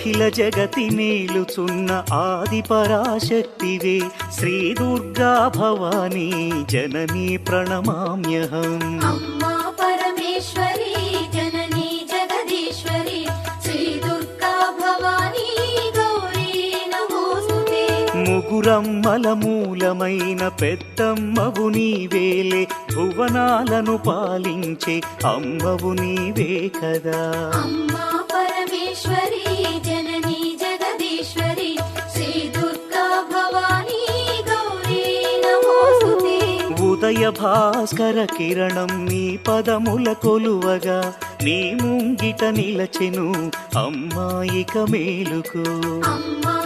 అఖిల జగతి మేలుచున్న ఆది పరాశక్తివే శ్రీ దుర్గా భవానీ జననీ ప్రణమామ్యహం. అమ్మా పరమేశ్వరి జననీ జగదీశ్వరి శ్రీ దుర్గా భవానీ గౌరీ నమోస్తుతే. ముగురమ్మల మూలమైన పెద్దమ్మవు నీవేలే భువనాలను పాలించే అమ్మవు నీవే కదా. అమ్మా పరమేశ్వరి జననీ జగదీశ్వరి శ్రీ దుర్గా భవానీ గౌరీ నమోస్తుతే. ఉదయ భాస్కర కిరణం నీ పదముల కొలువగా నీ ముంగిట నిలచెను అమ్మాయిక మేలుకు. అమ్మా